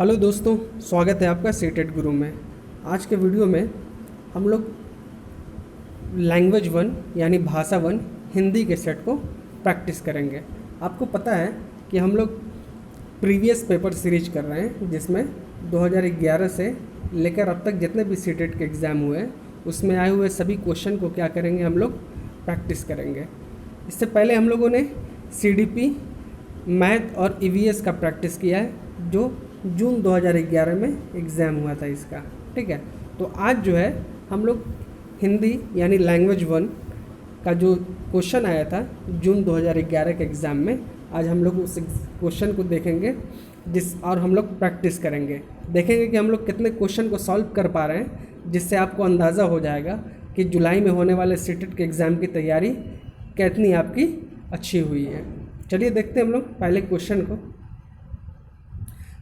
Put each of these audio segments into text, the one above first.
Hello दोस्तों, स्वागत है आपका सीटेट गुरु में। आज के वीडियो में हम लोग लैंग्वेज वन यानी भाषा वन हिंदी के सेट को प्रैक्टिस करेंगे। आपको पता है कि हम लोग प्रीवियस पेपर सीरीज कर रहे हैं, जिसमें 2011 से लेकर अब तक जितने भी सीटेट के एग्ज़ाम हुए हैं उसमें आए हुए सभी क्वेश्चन को क्या करेंगे, हम लोग प्रैक्टिस करेंगे। इससे पहले हम लोगों ने सीडीपी, मैथ और ईवीएस का प्रैक्टिस किया है, जो जून 2011 में एग्ज़ाम हुआ था इसका। ठीक है, तो आज जो है हम लोग हिंदी यानी लैंग्वेज वन का जो क्वेश्चन आया था जून 2011 के एग्ज़ाम में, आज हम लोग उस क्वेश्चन को देखेंगे और हम लोग प्रैक्टिस करेंगे। देखेंगे कि हम लोग कितने क्वेश्चन को सॉल्व कर पा रहे हैं, जिससे आपको अंदाज़ा हो जाएगा कि जुलाई में होने वाले सीटेट के एग्ज़ाम की तैयारी कितनी आपकी अच्छी हुई है। चलिए देखते हैं हम लोग पहले क्वेश्चन को।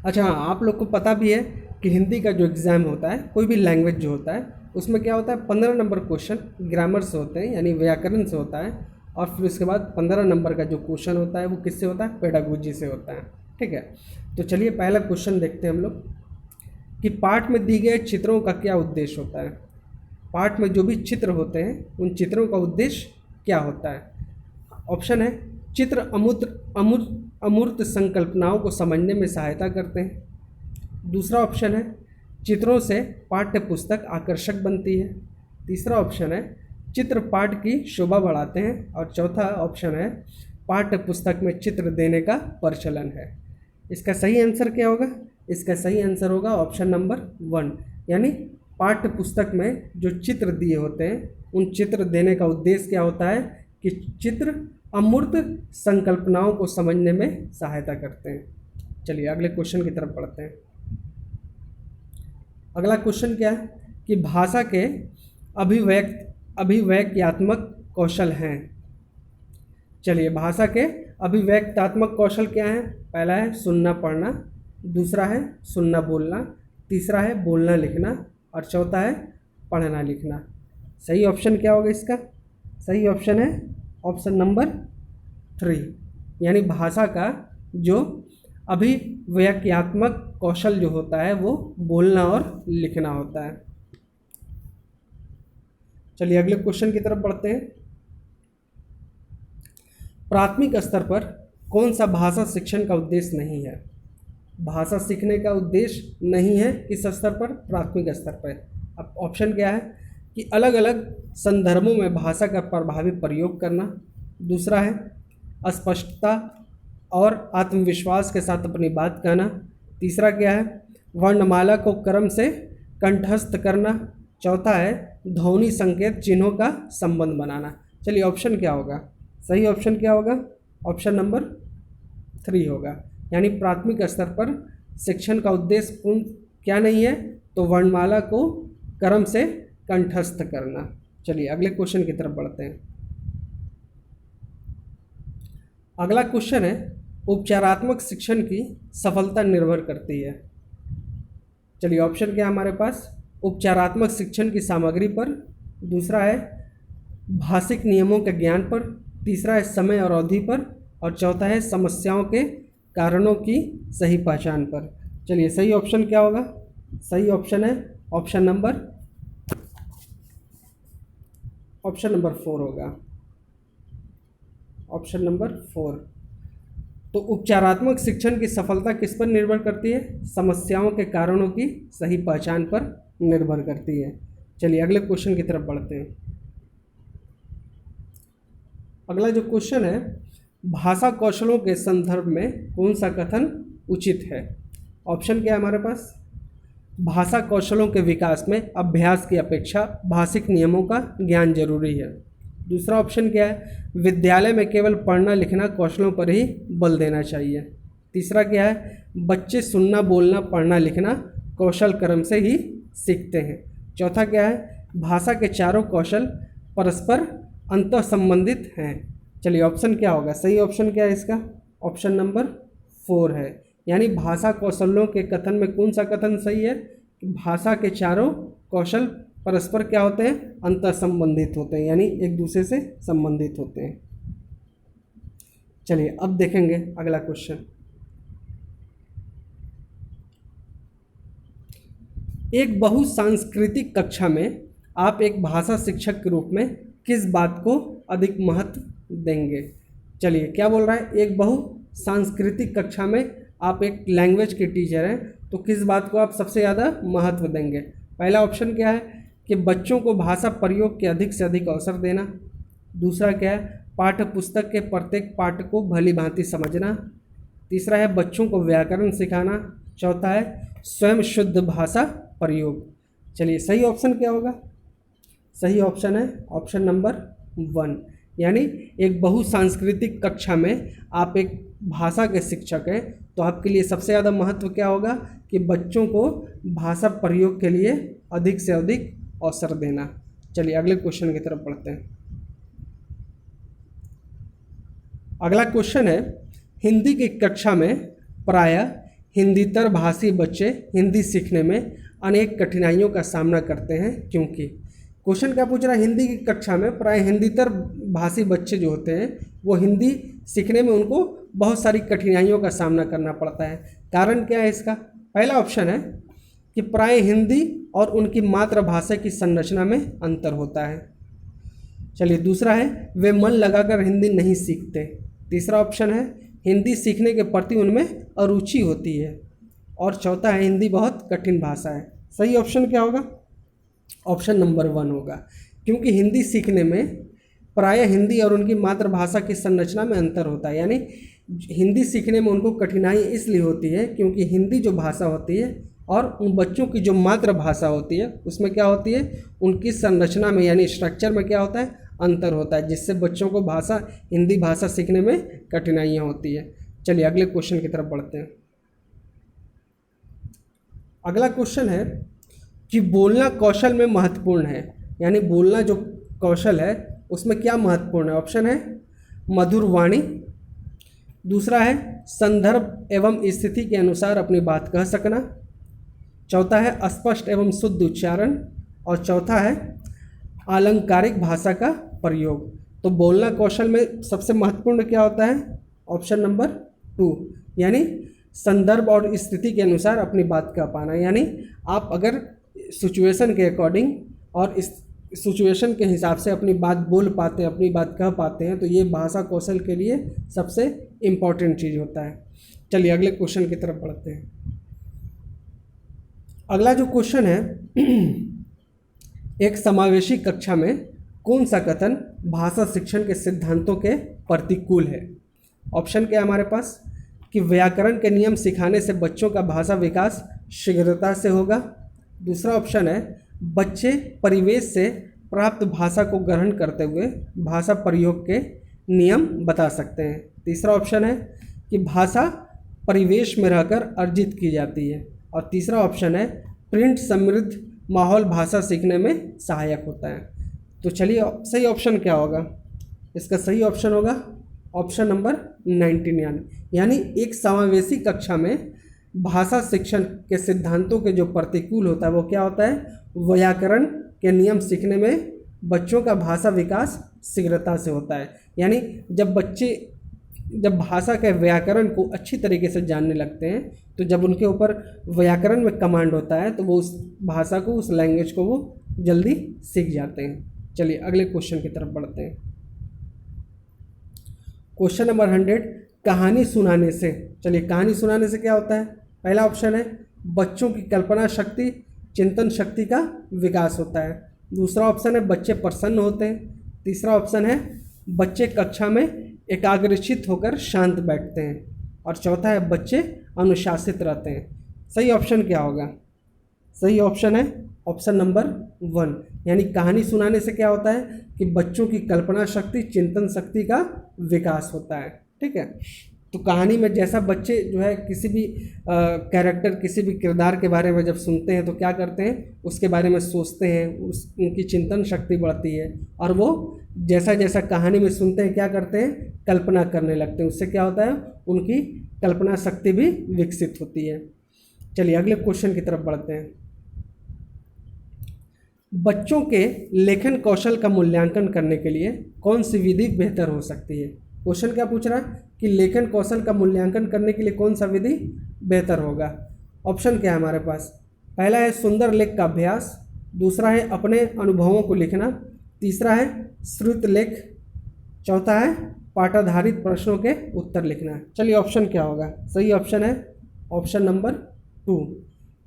अच्छा हाँ, आप लोग को पता भी है कि हिंदी का जो एग्ज़ाम होता है, कोई भी लैंग्वेज जो होता है, उसमें क्या होता है 15 नंबर क्वेश्चन ग्रामर से होते हैं यानी व्याकरण से होता है, और फिर उसके बाद 15 नंबर का जो क्वेश्चन होता है वो किससे होता है, पेडागोजी से होता है। ठीक है, तो चलिए पहला क्वेश्चन देखते हैं हम लोग कि पाठ में दी गए चित्रों का क्या उद्देश्य होता है। पाठ में जो भी चित्र होते हैं उन चित्रों का उद्देश्य क्या होता है। ऑप्शन है चित्र अमूर्त संकल्पनाओं को समझने में सहायता करते हैं। दूसरा ऑप्शन है चित्रों से पाठ्य पुस्तक आकर्षक बनती है। तीसरा ऑप्शन है चित्र पाठ की शोभा बढ़ाते हैं। और चौथा ऑप्शन है पाठ्य पुस्तक में चित्र देने का प्रचलन है। इसका सही आंसर क्या होगा? इसका सही आंसर होगा ऑप्शन नंबर 1, यानी पाठ्य पुस्तक में जो चित्र दिए होते हैं उन चित्र देने का उद्देश्य क्या होता है कि चित्र अमूर्त संकल्पनाओं को समझने में सहायता करते हैं। चलिए अगले क्वेश्चन की तरफ बढ़ते हैं। अगला क्वेश्चन क्या है कि भाषा के अभिव्यक्त्यात्मक कौशल हैं। चलिए भाषा के अभिव्यक्त्यात्मक कौशल क्या हैं? पहला है सुनना पढ़ना, दूसरा है सुनना बोलना, तीसरा है बोलना लिखना, और चौथा है पढ़ना लिखना। सही ऑप्शन क्या होगा इसका? सही ऑप्शन है ऑप्शन नंबर 3, यानी भाषा का जो अभिव्यक्त्यात्मक कौशल जो होता है वो बोलना और लिखना होता है। चलिए अगले क्वेश्चन की तरफ बढ़ते हैं। प्राथमिक स्तर पर कौन सा भाषा शिक्षण का उद्देश्य नहीं है? भाषा सीखने का उद्देश्य नहीं है किस स्तर पर? प्राथमिक स्तर पर। अब ऑप्शन क्या है कि अलग अलग संदर्भों में भाषा का प्रभावी प्रयोग करना, दूसरा है अस्पष्टता और आत्मविश्वास के साथ अपनी बात कहना, तीसरा क्या है वर्णमाला को क्रम से कंठस्थ करना, चौथा है ध्वनि संकेत चिन्हों का संबंध बनाना। चलिए ऑप्शन क्या होगा? सही ऑप्शन क्या होगा? ऑप्शन नंबर 3 होगा, यानी प्राथमिक स्तर पर शिक्षण का उद्देश्य क्या नहीं है, तो वर्णमाला को क्रम से कंठस्थ करना। चलिए अगले क्वेश्चन की तरफ बढ़ते हैं। अगला क्वेश्चन है उपचारात्मक शिक्षण की सफलता निर्भर करती है। चलिए ऑप्शन क्या है हमारे पास? उपचारात्मक शिक्षण की सामग्री पर, दूसरा है भाषिक नियमों के ज्ञान पर, तीसरा है समय और अवधि पर, और चौथा है समस्याओं के कारणों की सही पहचान पर। चलिए सही ऑप्शन क्या होगा? सही ऑप्शन है ऑप्शन नंबर 4 होगा, ऑप्शन नंबर 4। तो उपचारात्मक शिक्षण की सफलता किस पर निर्भर करती है? समस्याओं के कारणों की सही पहचान पर निर्भर करती है। चलिए अगले क्वेश्चन की तरफ बढ़ते हैं। अगला जो क्वेश्चन है भाषा कौशलों के संदर्भ में कौन सा कथन उचित है? ऑप्शन क्या है हमारे पास? भाषा कौशलों के विकास में अभ्यास की अपेक्षा भाषिक नियमों का ज्ञान जरूरी है। दूसरा ऑप्शन क्या है विद्यालय में केवल पढ़ना लिखना कौशलों पर ही बल देना चाहिए। तीसरा क्या है बच्चे सुनना बोलना पढ़ना लिखना कौशल क्रम से ही सीखते हैं। चौथा क्या है भाषा के चारों कौशल परस्पर अंतः संबंधित हैं। चलिए ऑप्शन क्या होगा? सही ऑप्शन क्या है इसका? ऑप्शन नंबर 4 है, यानी भाषा कौशलों के कथन में कौन सा कथन सही है? भाषा के चारों कौशल परस्पर क्या होते हैं? अंतर संबंधित होते हैं, यानी एक दूसरे से संबंधित होते हैं। चलिए अब देखेंगे अगला क्वेश्चन। एक बहुसांस्कृतिक कक्षा में आप एक भाषा शिक्षक के रूप में किस बात को अधिक महत्व देंगे? चलिए, क्या बोल रहा है, एक बहुसांस्कृतिक कक्षा में आप एक लैंग्वेज के टीचर हैं, तो किस बात को आप सबसे ज़्यादा महत्व देंगे? पहला ऑप्शन क्या है कि बच्चों को भाषा प्रयोग के अधिक से अधिक अवसर देना। दूसरा क्या है, पाठ्य पुस्तक के प्रत्येक पाठ को भली भांति समझना। तीसरा है बच्चों को व्याकरण सिखाना। चौथा है स्वयं शुद्ध भाषा प्रयोग। चलिए, सही ऑप्शन क्या होगा? सही ऑप्शन है ऑप्शन नंबर 1, यानी एक बहुसांस्कृतिक कक्षा में आप एक भाषा के शिक्षक हैं, तो आपके लिए सबसे ज़्यादा महत्व क्या होगा कि बच्चों को भाषा प्रयोग के लिए अधिक से अधिक अवसर देना। चलिए, अगले क्वेश्चन की तरफ बढ़ते हैं। अगला क्वेश्चन है, हिंदी की कक्षा में प्रायः हिंदीतर भाषी बच्चे हिंदी सीखने में अनेक कठिनाइयों का सामना करते हैं, क्योंकि क्वेश्चन क्या पूछ रहा है, हिंदी की कक्षा में प्रायः हिंदीतर भाषी बच्चे जो होते हैं वो हिंदी सीखने में उनको बहुत सारी कठिनाइयों का सामना करना पड़ता है। कारण क्या है इसका? पहला ऑप्शन है कि प्रायः हिंदी और उनकी मातृभाषा की संरचना में अंतर होता है। चलिए, दूसरा है वे मन लगाकर हिंदी नहीं सीखते। तीसरा ऑप्शन है हिंदी सीखने के प्रति उनमें अरुचि होती है। और चौथा है हिंदी बहुत कठिन भाषा है। सही ऑप्शन क्या होगा? ऑप्शन नंबर 1 होगा, क्योंकि हिंदी सीखने में प्रायः हिंदी और उनकी मातृभाषा की संरचना में अंतर होता है। यानी हिंदी सीखने में उनको कठिनाई इसलिए होती है क्योंकि हिंदी जो भाषा होती है और उन बच्चों की जो मातृभाषा होती है उसमें क्या होती है, उनकी संरचना में यानी स्ट्रक्चर में क्या होता है, अंतर होता है, जिससे बच्चों को हिंदी भाषा सीखने में कठिनाइयाँ होती है। चलिए, अगले क्वेश्चन की तरफ बढ़ते हैं। अगला क्वेश्चन है कि बोलना कौशल में महत्वपूर्ण है, यानी बोलना जो कौशल है उसमें क्या महत्वपूर्ण है? ऑप्शन है मधुर वाणी। दूसरा है संदर्भ एवं स्थिति के अनुसार अपनी बात कह सकना। चौथा है स्पष्ट एवं शुद्ध उच्चारण। और चौथा है आलंकारिक भाषा का प्रयोग। तो बोलना कौशल में सबसे महत्वपूर्ण क्या होता है? ऑप्शन नंबर 2, यानी संदर्भ और स्थिति के अनुसार अपनी बात कह पाना। यानी आप अगर सिचुएशन के अकॉर्डिंग और इस सिचुएशन के हिसाब से अपनी बात बोल पाते हैं, अपनी बात कह पाते हैं, तो ये भाषा कौशल के लिए सबसे इम्पॉर्टेंट चीज़ होता है। चलिए, अगले क्वेश्चन की तरफ बढ़ते हैं। अगला जो क्वेश्चन है, एक समावेशी कक्षा में कौन सा कथन भाषा शिक्षण के सिद्धांतों के प्रतिकूल है? ऑप्शन क्या है हमारे पास कि व्याकरण के नियम सिखाने से बच्चों का भाषा विकास शीघ्रता से होगा। दूसरा ऑप्शन है बच्चे परिवेश से प्राप्त भाषा को ग्रहण करते हुए भाषा प्रयोग के नियम बता सकते हैं। तीसरा ऑप्शन है कि भाषा परिवेश में रहकर अर्जित की जाती है। और तीसरा ऑप्शन है प्रिंट समृद्ध माहौल भाषा सीखने में सहायक होता है। तो चलिए, सही ऑप्शन क्या होगा? इसका सही ऑप्शन होगा ऑप्शन नंबर 19, यानी एक समावेशी कक्षा में भाषा शिक्षण के सिद्धांतों के जो प्रतिकूल होता है वो क्या होता है, व्याकरण के नियम सीखने में बच्चों का भाषा विकास शीघ्रता से होता है। यानी जब भाषा के व्याकरण को अच्छी तरीके से जानने लगते हैं, तो जब उनके ऊपर व्याकरण में कमांड होता है तो वो उस भाषा को, उस लैंग्वेज को वो जल्दी सीख जाते हैं। चलिए, अगले क्वेश्चन की तरफ बढ़ते हैं। क्वेश्चन नंबर 100, कहानी सुनाने से। चलिए, कहानी सुनाने से क्या होता है? पहला ऑप्शन है बच्चों की कल्पना शक्ति, चिंतन शक्ति का विकास होता है। दूसरा ऑप्शन है बच्चे प्रसन्न होते हैं। तीसरा ऑप्शन है बच्चे कक्षा में एकाग्रचित्त होकर शांत बैठते हैं। और चौथा है बच्चे अनुशासित रहते हैं। सही ऑप्शन क्या होगा? सही ऑप्शन है ऑप्शन नंबर 1, यानी कहानी सुनाने से क्या होता है कि बच्चों की कल्पना शक्ति, चिंतन शक्ति का विकास होता है। ठीक है, तो कहानी में जैसा बच्चे जो है किसी भी कैरेक्टर, किसी भी किरदार के बारे में जब सुनते हैं तो क्या करते हैं, उसके बारे में सोचते हैं, उनकी चिंतन शक्ति बढ़ती है और वो जैसा जैसा कहानी में सुनते हैं क्या करते हैं, कल्पना करने लगते हैं। उससे क्या होता है, उनकी कल्पना शक्ति भी विकसित होती है। चलिए, अगले क्वेश्चन की तरफ बढ़ते हैं। बच्चों के लेखन कौशल का मूल्यांकन करने के लिए कौन सी विधि बेहतर हो सकती है? क्वेश्चन क्या पूछ रहा है कि लेखन कौशल का मूल्यांकन करने के लिए कौन सा विधि बेहतर होगा? ऑप्शन क्या है हमारे पास? पहला है सुंदर लेख का अभ्यास, दूसरा है अपने अनुभवों को लिखना, तीसरा है श्रुत लेख, चौथा है पाठाधारित प्रश्नों के उत्तर लिखना। चलिए ऑप्शन क्या होगा? सही ऑप्शन है ऑप्शन नंबर 2,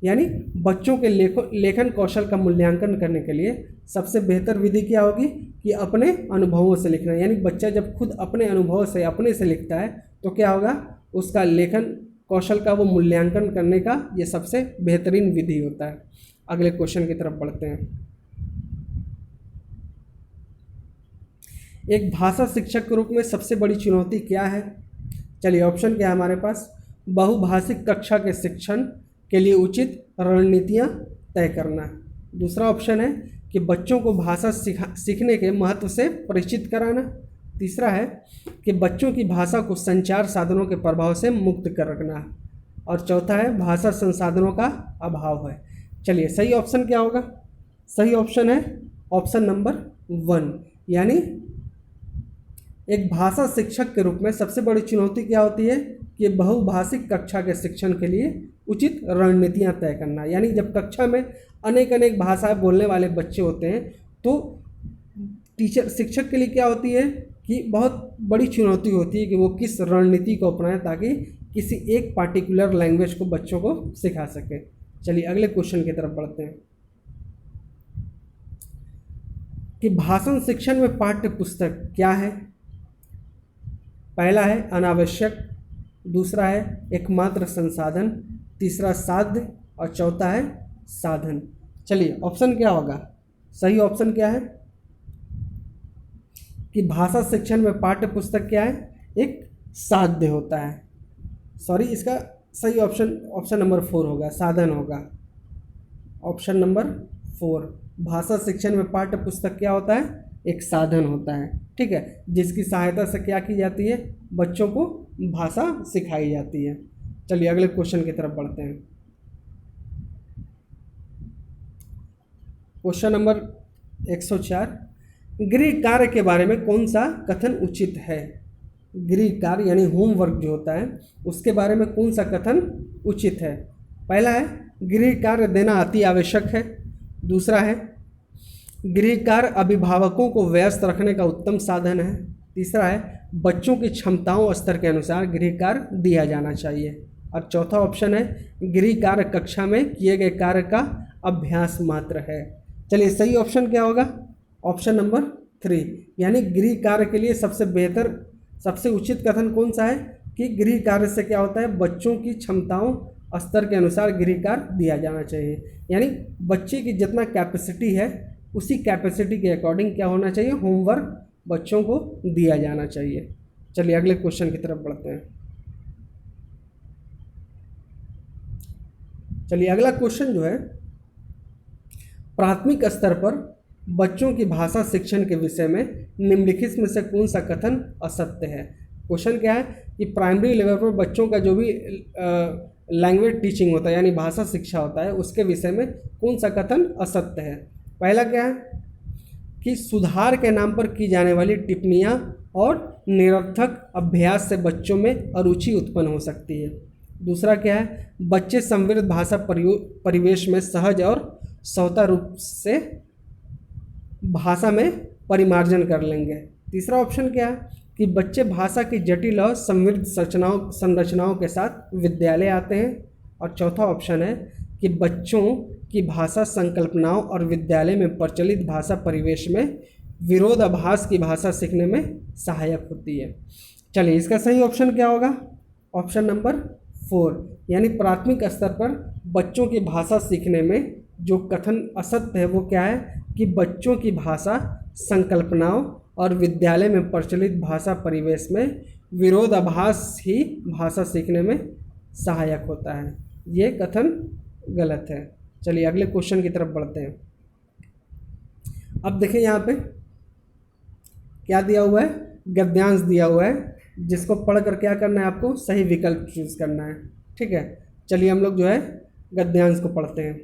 यानी बच्चों के लेखन कौशल का मूल्यांकन करने के लिए सबसे बेहतर विधि क्या होगी कि अपने अनुभवों से लिखना। यानी बच्चा जब खुद अपने अनुभव से अपने से लिखता है तो क्या होगा, उसका लेखन कौशल का वो मूल्यांकन करने का ये सबसे बेहतरीन विधि होता है। अगले क्वेश्चन की तरफ बढ़ते हैं। एक भाषा शिक्षक के रूप में सबसे बड़ी चुनौती क्या है? चलिए ऑप्शन क्या है हमारे पास? बहुभाषिक कक्षा के शिक्षण के लिए उचित रणनीतियाँ तय करना। दूसरा ऑप्शन है कि बच्चों को भाषा सीखने के महत्व से परिचित कराना। तीसरा है कि बच्चों की भाषा को संचार साधनों के प्रभाव से मुक्त कर रखना। और चौथा है भाषा संसाधनों का अभाव है। चलिए सही ऑप्शन क्या होगा? सही ऑप्शन है ऑप्शन नंबर 1, यानी एक भाषा शिक्षक के रूप में सबसे बड़ी चुनौती क्या होती है कि बहुभाषिक कक्षा के शिक्षण के लिए उचित रणनीतियाँ तय करना। यानी जब कक्षा में अनेक भाषाएं बोलने वाले बच्चे होते हैं तो शिक्षक के लिए क्या होती है कि बहुत बड़ी चुनौती होती है कि वो किस रणनीति को अपनाएं ताकि किसी एक पार्टिकुलर लैंग्वेज को बच्चों को सिखा सके। चलिए अगले क्वेश्चन की तरफ बढ़ते हैं कि भाषण शिक्षण में पाठ्य पुस्तक क्या है? पहला है अनावश्यक, दूसरा है एकमात्र संसाधन, तीसरा साध्य और चौथा है साधन। चलिए ऑप्शन क्या होगा? सही ऑप्शन क्या है कि भाषा शिक्षण में पाठ्य पुस्तक क्या है? एक साध्य होता है। सॉरी, इसका सही ऑप्शन नंबर 4 होगा, साधन होगा। ऑप्शन नंबर 4, भाषा शिक्षण में पाठ्य पुस्तक क्या होता है? एक साधन होता है, ठीक है, जिसकी सहायता से क्या की जाती है? बच्चों को भाषा सिखाई जाती है। चलिए अगले क्वेश्चन की तरफ बढ़ते हैं। क्वेश्चन नंबर 104, गृह कार्य के बारे में कौन सा कथन उचित है? गृह कार्य यानी होमवर्क जो होता है उसके बारे में कौन सा कथन उचित है? पहला है गृह कार्य देना अति आवश्यक है, दूसरा है गृह कार्य अभिभावकों को व्यस्त रखने का उत्तम साधन है, तीसरा है बच्चों की क्षमताओं स्तर के अनुसार गृह कार्य दिया जाना चाहिए, और चौथा ऑप्शन है गृह कार्य कक्षा में किए गए कार्य का अभ्यास मात्र है। चलिए सही ऑप्शन क्या होगा? ऑप्शन नंबर 3, यानी गृह कार्य के लिए सबसे बेहतर सबसे उचित कथन कौन सा है कि गृह कार्य से क्या होता है? बच्चों की क्षमताओं स्तर के अनुसार गृह कार्य दिया जाना चाहिए। यानी बच्चे की जितना कैपेसिटी है उसी कैपेसिटी के अकॉर्डिंग क्या होना चाहिए? होमवर्क बच्चों को दिया जाना चाहिए। चलिए अगले क्वेश्चन की तरफ बढ़ते हैं। चलिए अगला क्वेश्चन जो है, प्राथमिक स्तर पर बच्चों की भाषा शिक्षण के विषय में निम्नलिखित में से कौन सा कथन असत्य है? क्वेश्चन क्या है कि प्राइमरी लेवल पर बच्चों का जो भी लैंग्वेज टीचिंग होता है यानी भाषा शिक्षा होता है उसके विषय में कौन सा कथन असत्य है? पहला क्या है कि सुधार के नाम पर की जाने वाली टिप्पणियाँ और निरर्थक अभ्यास से बच्चों में अरुचि उत्पन्न हो सकती है। दूसरा क्या है, बच्चे समृद्ध भाषा परिवेश में सहज और स्वतः रूप से भाषा में परिमार्जन कर लेंगे। तीसरा ऑप्शन क्या है कि बच्चे भाषा की जटिल और समृद्ध संरचनाओं के साथ विद्यालय आते हैं, और चौथा ऑप्शन है कि बच्चों की भाषा संकल्पनाओं और विद्यालय में प्रचलित भाषा परिवेश में विरोधाभास की भाषा सीखने में सहायक होती है। चलिए इसका सही ऑप्शन क्या होगा? ऑप्शन नंबर 4, यानी प्राथमिक स्तर पर बच्चों की भाषा सीखने में जो कथन असत्य है वो क्या है कि बच्चों की भाषा संकल्पनाओं और विद्यालय में प्रचलित भाषा परिवेश में विरोधाभास ही भाषा सीखने में सहायक होता है। ये कथन गलत है। चलिए अगले क्वेश्चन की तरफ बढ़ते हैं। अब देखिए यहाँ पे क्या दिया हुआ है? गद्यांश दिया हुआ है, जिसको पढ़कर क्या करना है? आपको सही विकल्प चूज करना है, ठीक है। चलिए हम लोग जो है गद्यांश को पढ़ते हैं।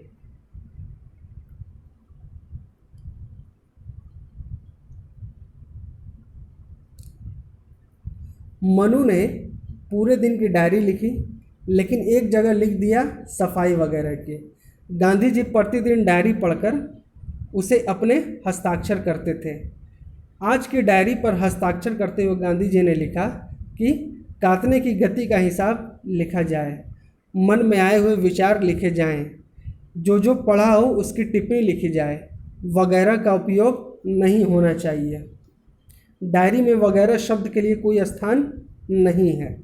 मनु ने पूरे दिन की डायरी लिखी, लेकिन एक जगह लिख दिया सफाई वगैरह की। गांधी जी प्रतिदिन डायरी पढ़कर उसे अपने हस्ताक्षर करते थे। आज की डायरी पर हस्ताक्षर करते हुए गांधी जी ने लिखा कि काटने की गति का हिसाब लिखा जाए, मन में आए हुए विचार लिखे जाएं, जो जो पढ़ा हो उसकी टिप्पणी लिखी जाए, वगैरह का उपयोग नहीं होना चाहिए। डायरी में वगैरह शब्द के लिए कोई स्थान नहीं है।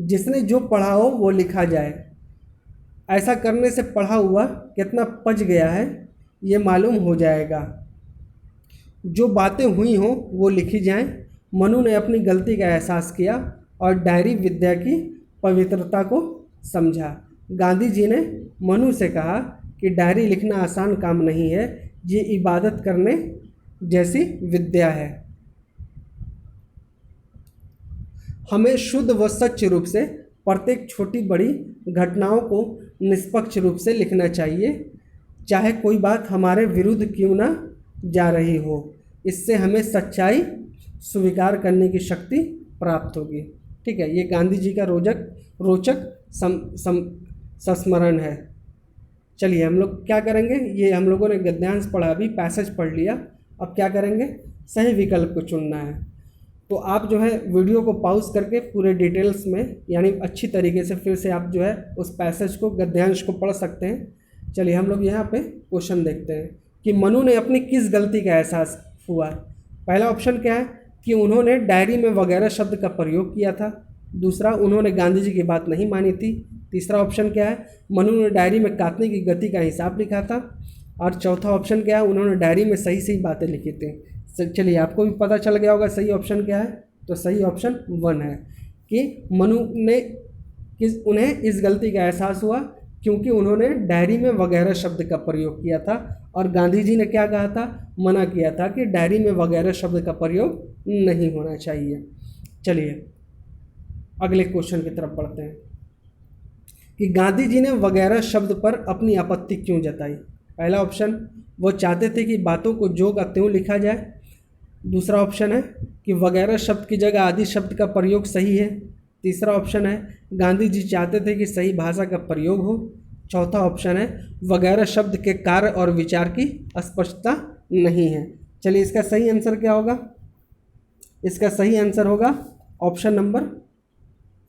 जिसने जो पढ़ा हो वो लिखा जाए। ऐसा करने से पढ़ा हुआ कितना पच गया है ये मालूम हो जाएगा। जो बातें हुई हों वो लिखी जाएं। मनु ने अपनी गलती का एहसास किया और डायरी विद्या की पवित्रता को समझा। गांधी जी ने मनु से कहा कि डायरी लिखना आसान काम नहीं है, ये इबादत करने जैसी विद्या है। हमें शुद्ध व सच्चे रूप से प्रत्येक छोटी बड़ी घटनाओं को निष्पक्ष रूप से लिखना चाहिए, चाहे कोई बात हमारे विरुद्ध क्यों ना जा रही हो। इससे हमें सच्चाई स्वीकार करने की शक्ति प्राप्त होगी। ठीक है, ये गांधी जी का रोचक संस्मरण है। चलिए हम लोग क्या करेंगे, ये हम लोगों ने गद्यांश पढ़ा, अभी पैसेज पढ़ लिया। अब क्या करेंगे, सही विकल्प को चुनना है। तो आप जो है वीडियो को पॉज करके पूरे डिटेल्स में यानी अच्छी तरीके से फिर से आप जो है उस पैसेज को गद्यांश को पढ़ सकते हैं। चलिए हम लोग यहाँ पे क्वेश्चन देखते हैं कि मनु ने अपनी किस गलती का एहसास हुआ। पहला ऑप्शन क्या है कि उन्होंने डायरी में वगैरह शब्द का प्रयोग किया था। दूसरा, उन्होंने गांधी जी की बात नहीं मानी थी। तीसरा ऑप्शन क्या है, मनु ने डायरी में काटने की गति का हिसाब लिखा था। और चौथा ऑप्शन क्या है, उन्होंने डायरी में सही सही बातें लिखी थी। चलिए आपको भी पता चल गया होगा सही ऑप्शन क्या है। तो सही ऑप्शन 1 है कि मनु ने उन्हें इस गलती का एहसास हुआ क्योंकि उन्होंने डायरी में वगैरह शब्द का प्रयोग किया था और गांधी जी ने क्या कहा था, मना किया था कि डायरी में वगैरह शब्द का प्रयोग नहीं होना चाहिए। चलिए अगले क्वेश्चन की तरफ बढ़ते हैं कि गांधी जी ने वगैरह शब्द पर अपनी आपत्ति क्यों जताई। पहला ऑप्शन, वो चाहते थे कि बातों को जो का त्यों लिखा जाए। दूसरा ऑप्शन है कि वगैरह शब्द की जगह आदि शब्द का प्रयोग सही है। तीसरा ऑप्शन है गांधी जी चाहते थे कि सही भाषा का प्रयोग हो। चौथा ऑप्शन है वगैरह शब्द के कार्य और विचार की स्पष्टता नहीं है। चलिए इसका सही आंसर क्या होगा, इसका सही आंसर होगा ऑप्शन नंबर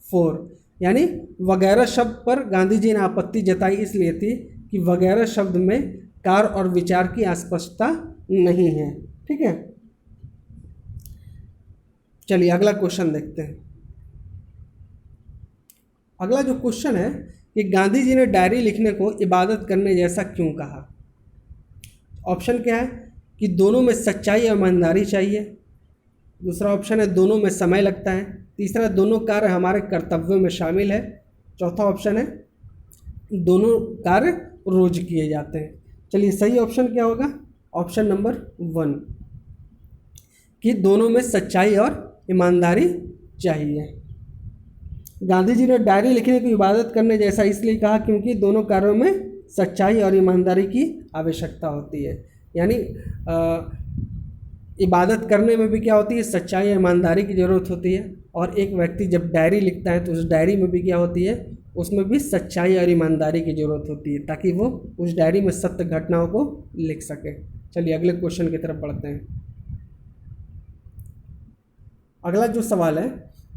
4, यानी वगैरह शब्द पर गांधी जी ने आपत्ति जताई इसलिए थी कि वगैरह शब्द में कार्य और विचार की स्पष्टता नहीं है। ठीक है, चलिए अगला क्वेश्चन देखते हैं। अगला जो क्वेश्चन है कि गांधी जी ने डायरी लिखने को इबादत करने जैसा क्यों कहा। ऑप्शन क्या है कि दोनों में सच्चाई और ईमानदारी चाहिए। दूसरा ऑप्शन है दोनों में समय लगता है। तीसरा, दोनों कार्य हमारे कर्तव्यों में शामिल है। चौथा ऑप्शन है दोनों कार्य रोज किए जाते हैं। चलिए सही ऑप्शन क्या होगा, ऑप्शन नंबर 1 कि दोनों में सच्चाई और ईमानदारी चाहिए। गांधी जी ने डायरी लिखने की इबादत करने जैसा इसलिए कहा क्योंकि दोनों कार्यों में सच्चाई और ईमानदारी की आवश्यकता होती है। यानी इबादत करने में भी क्या होती है, सच्चाई और ईमानदारी की ज़रूरत होती है। और एक व्यक्ति जब डायरी लिखता है तो उस डायरी में भी क्या होती है, उसमें भी सच्चाई और ईमानदारी की ज़रूरत होती है ताकि वो उस डायरी में सत्य घटनाओं को लिख सके। चलिए अगले क्वेश्चन की तरफ बढ़ते हैं। अगला जो सवाल है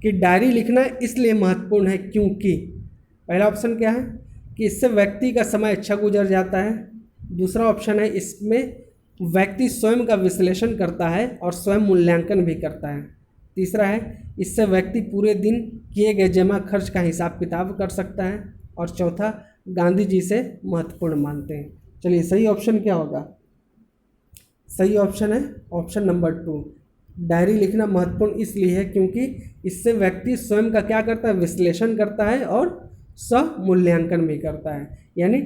कि डायरी लिखना इसलिए महत्वपूर्ण है क्योंकि, पहला ऑप्शन क्या है कि इससे व्यक्ति का समय अच्छा गुजर जाता है। दूसरा ऑप्शन है इसमें व्यक्ति स्वयं का विश्लेषण करता है और स्वयं मूल्यांकन भी करता है। तीसरा है इससे व्यक्ति पूरे दिन किए गए जमा खर्च का हिसाब किताब कर सकता है। और चौथा, गांधी जी से महत्वपूर्ण मानते हैं। चलिए सही ऑप्शन क्या होगा, सही ऑप्शन है ऑप्शन नंबर 2, डायरी लिखना महत्वपूर्ण इसलिए है क्योंकि इससे व्यक्ति स्वयं का क्या करता है, विश्लेषण करता है और स्वमूल्यांकन भी करता है। यानी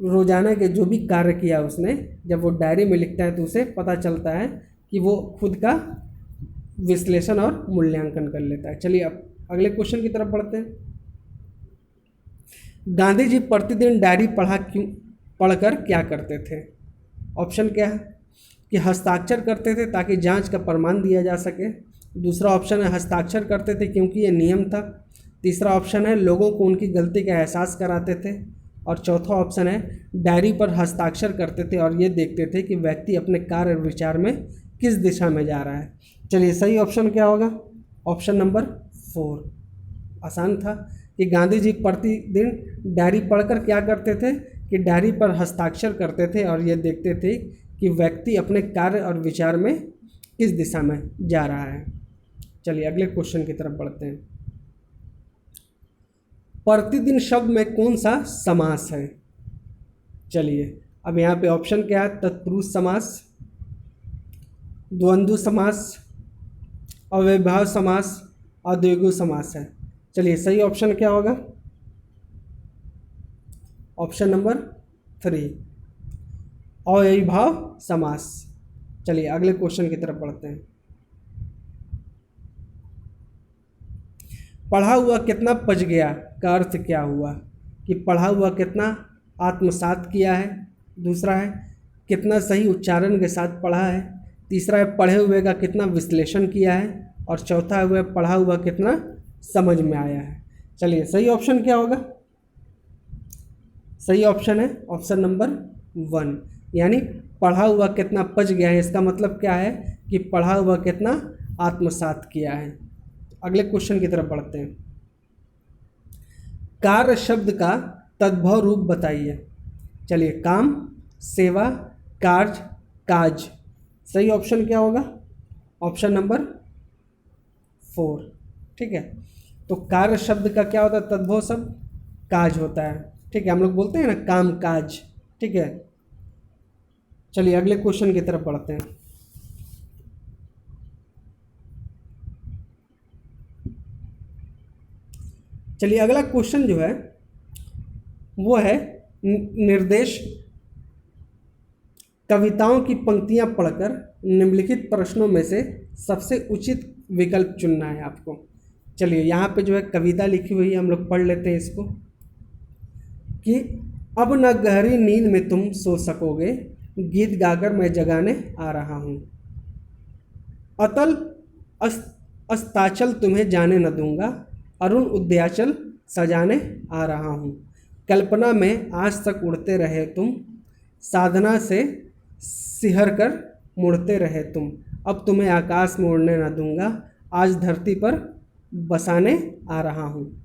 रोजाना के जो भी कार्य किया उसने, जब वो डायरी में लिखता है तो उसे पता चलता है कि वो खुद का विश्लेषण और मूल्यांकन कर लेता है। चलिए अब अगले क्वेश्चन की तरफ बढ़ते हैं। गांधी जी प्रतिदिन डायरी पढ़कर क्या करते थे। ऑप्शन क्या है कि हस्ताक्षर करते थे ताकि जांच का प्रमाण दिया जा सके। दूसरा ऑप्शन है हस्ताक्षर करते थे क्योंकि ये नियम था। तीसरा ऑप्शन है लोगों को उनकी गलती का एहसास कराते थे। और चौथा ऑप्शन है डायरी पर हस्ताक्षर करते थे और ये देखते थे कि व्यक्ति अपने कार्य और विचार में किस दिशा में जा रहा है। चलिए सही ऑप्शन क्या होगा? Option number 4। आसान था कि गांधी जी प्रतिदिन डायरी पढ़कर क्या करते थे कि डायरी पर हस्ताक्षर करते थे और ये देखते थे कि व्यक्ति अपने कार्य और विचार में किस दिशा में जा रहा है। चलिए अगले क्वेश्चन की तरफ बढ़ते हैं। प्रतिदिन शब्द में कौन सा समास है? चलिए अब यहाँ पे ऑप्शन क्या है? तत्पुरुष समास, द्वंद्व समास, अव्ययभाव समास, अद्विगु समास है। चलिए सही ऑप्शन क्या होगा? ऑप्शन नंबर 3 अव्ययभाव समास। चलिए अगले क्वेश्चन की तरफ बढ़ते हैं। पढ़ा हुआ कितना पच गया का अर्थ क्या हुआ? कि पढ़ा हुआ कितना आत्मसात किया है। दूसरा है कितना सही उच्चारण के साथ पढ़ा है। तीसरा है पढ़े हुए का कितना विश्लेषण किया है। और चौथा है पढ़ा हुआ कितना समझ में आया है। चलिए सही ऑप्शन क्या होगा? सही ऑप्शन है ऑप्शन नंबर 1, यानी पढ़ा हुआ कितना पच गया है। इसका मतलब क्या है कि पढ़ा हुआ कितना आत्मसात किया है। अगले क्वेश्चन की तरफ बढ़ते हैं। कार्य शब्द का तद्भव रूप बताइए। चलिए काम, सेवा, कार्य, काज। सही ऑप्शन क्या होगा? Option number 4। ठीक है, तो कार्य शब्द का क्या होता है? तद्भव शब्द काज होता है। ठीक है, हम लोग बोलते हैं ना काम काज। ठीक है, चलिए अगले क्वेश्चन की तरफ बढ़ते हैं। चलिए अगला क्वेश्चन जो है वो है निर्देश। कविताओं की पंक्तियां पढ़कर निम्नलिखित प्रश्नों में से सबसे उचित विकल्प चुनना है आपको। चलिए यहाँ पे जो है कविता लिखी हुई है, हम लोग पढ़ लेते हैं इसको। कि अब न गहरी नींद में तुम सो सकोगे, गीत गाकर मैं जगाने आ रहा हूँ। अतल अस्ताचल तुम्हें जाने न दूंगा, अरुण उद्याचल सजाने आ रहा हूँ। कल्पना में आज तक उड़ते रहे तुम, साधना से सिहर कर मुड़ते रहे तुम। अब तुम्हें आकाश में उड़ने न दूंगा, आज धरती पर बसाने आ रहा हूँ।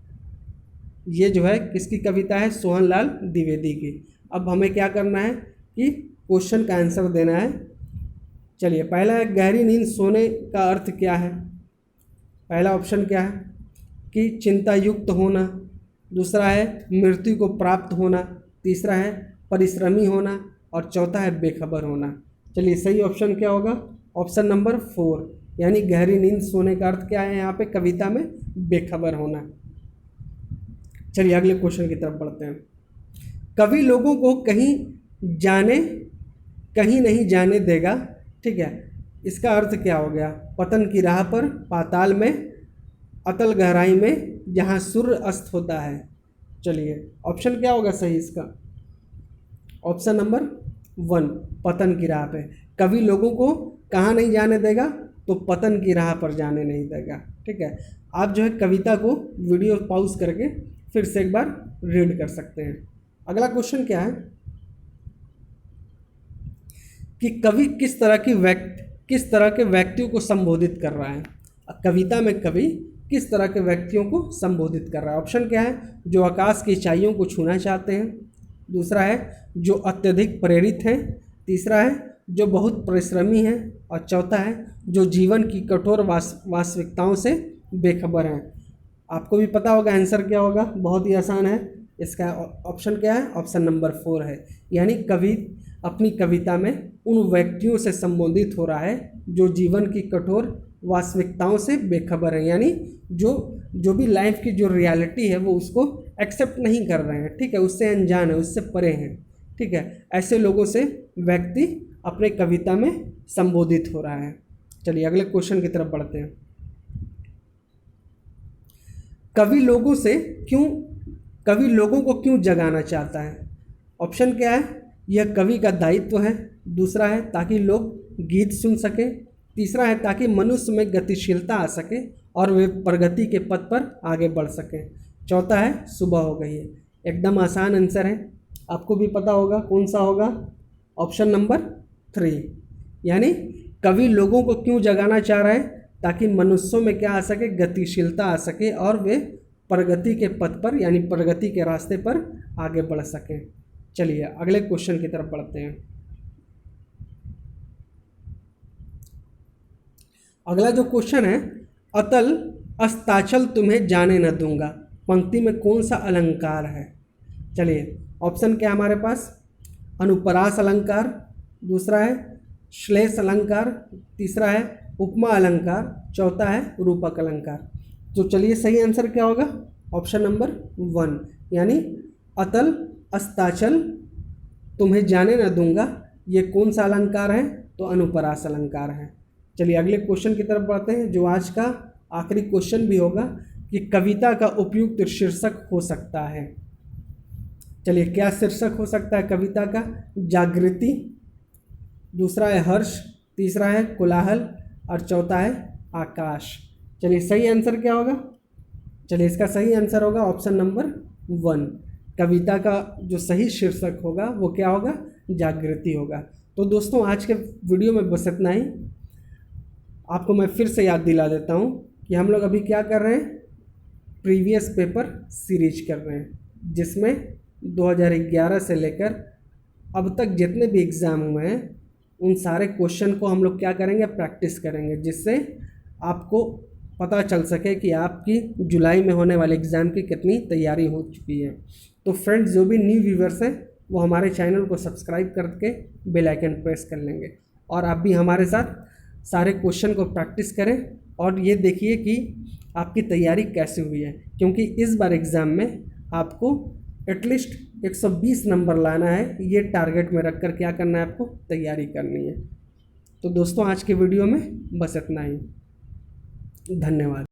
ये जो है किसकी कविता है? सोहनलाल द्विवेदी की। अब हमें क्या करना है कि क्वेश्चन का आंसर देना है। चलिए पहला है गहरी नींद सोने का अर्थ क्या है? पहला ऑप्शन क्या है कि चिंता युक्त होना। दूसरा है मृत्यु को प्राप्त होना। तीसरा है परिश्रमी होना। और चौथा है बेखबर होना। चलिए सही ऑप्शन क्या होगा? ऑप्शन नंबर 4, यानी गहरी नींद सोने का अर्थ क्या है यहाँ पे कविता में? बेखबर होना। चलिए अगले क्वेश्चन की तरफ बढ़ते हैं। कवि लोगों को कहीं नहीं जाने देगा। ठीक है, इसका अर्थ क्या हो गया? पतन की राह पर, पाताल में, अतल गहराई में, जहाँ सूर्य अस्त होता है। चलिए ऑप्शन क्या होगा सही इसका? ऑप्शन नंबर 1 पतन की राह पे। कवि लोगों को कहाँ नहीं जाने देगा? तो पतन की राह पर जाने नहीं देगा। ठीक है, आप जो है कविता को वीडियो पॉज करके फिर से एक बार रीड कर सकते हैं। अगला क्वेश्चन क्या है कि कवि किस तरह के व्यक्तियों को संबोधित कर रहा है। कविता में कवि किस तरह के व्यक्तियों को संबोधित कर रहा है? ऑप्शन क्या है? जो आकाश की ऊंचाइयों को छूना चाहते हैं। दूसरा है जो अत्यधिक प्रेरित हैं। तीसरा है जो बहुत परिश्रमी हैं। और चौथा है जो जीवन की कठोर वास्तविकताओं से बेखबर हैं। आपको भी पता होगा आंसर क्या होगा, बहुत ही आसान है। इसका ऑप्शन क्या है? ऑप्शन नंबर 4 है, यानी कवि अपनी कविता में उन व्यक्तियों से संबोधित हो रहा है जो जीवन की कठोर वास्तविकताओं से बेखबर है, यानी जो भी लाइफ की जो रियलिटी है वो उसको एक्सेप्ट नहीं कर रहे हैं। ठीक है, उससे अनजान है, उससे परे हैं। ठीक है, ऐसे लोगों से व्यक्ति अपने कविता में संबोधित हो रहा है। चलिए अगले क्वेश्चन की तरफ बढ़ते हैं। कवि लोगों को क्यों जगाना चाहता है? ऑप्शन क्या है? यह कवि का दायित्व है। दूसरा है ताकि लोग गीत सुन सके। तीसरा है ताकि मनुष्य में गतिशीलता आ सके। और वे प्रगति के पथ पर आगे बढ़ सकें। चौथा है सुबह हो गई है। एकदम आसान आंसर है, आपको भी पता होगा कौन सा होगा, ऑप्शन नंबर 3। यानी कवि लोगों को क्यों जगाना चाह रहा है, ताकि मनुष्यों में क्या आ सके, गतिशीलता आ सके और वे प्रगति के पथ पर यानी प्रगति के रास्ते पर आगे बढ़ सकें। चलिए अगले क्वेश्चन की तरफ बढ़ते हैं। अगला जो क्वेश्चन है, अतल अस्ताचल तुम्हें जाने न दूंगा, पंक्ति में कौन सा अलंकार है। चलिए ऑप्शन क्या है हमारे पास, अनुप्रास अलंकार, दूसरा है श्लेष अलंकार, तीसरा है उपमा अलंकार, चौथा है रूपक अलंकार। तो चलिए सही आंसर क्या होगा, ऑप्शन नंबर 1 यानी अतल अस्ताचल तुम्हें जाने न दूंगा, ये कौन सा अलंकार है, तो अनुप्रास अलंकार है। चलिए अगले क्वेश्चन की तरफ बढ़ते हैं, जो आज का आखिरी क्वेश्चन भी होगा कि कविता का उपयुक्त शीर्षक हो सकता है। चलिए क्या शीर्षक हो सकता है कविता का, जागृति, दूसरा है हर्ष, तीसरा है कोलाहल और चौथा है आकाश। चलिए सही आंसर क्या होगा, चलिए इसका सही आंसर होगा ऑप्शन नंबर 1। कविता का जो सही शीर्षक होगा वो क्या होगा, जागृति होगा। तो दोस्तों आज के वीडियो में बस इतना ही। आपको मैं फिर से याद दिला देता हूँ कि हम लोग अभी क्या कर रहे हैं, प्रीवियस पेपर सीरीज कर रहे हैं, जिसमें 2011 से लेकर अब तक जितने भी एग्ज़ाम हुए हैं उन सारे क्वेश्चन को हम लोग क्या करेंगे, प्रैक्टिस करेंगे, जिससे आपको पता चल सके कि आपकी जुलाई में होने वाले एग्ज़ाम की कितनी तैयारी हो चुकी है। तो फ्रेंड्स जो भी न्यू व्यूवर्स हैं वो हमारे चैनल को सब्सक्राइब करके बेल आइकन प्रेस कर लेंगे, और आप भी हमारे साथ सारे क्वेश्चन को प्रैक्टिस करें और ये देखिए कि आपकी तैयारी कैसे हुई है, क्योंकि इस बार एग्ज़ाम में आपको एटलीस्ट 120 नंबर लाना है, ये टारगेट में रखकर क्या करना है, आपको तैयारी करनी है। तो दोस्तों आज के वीडियो में बस इतना ही, धन्यवाद।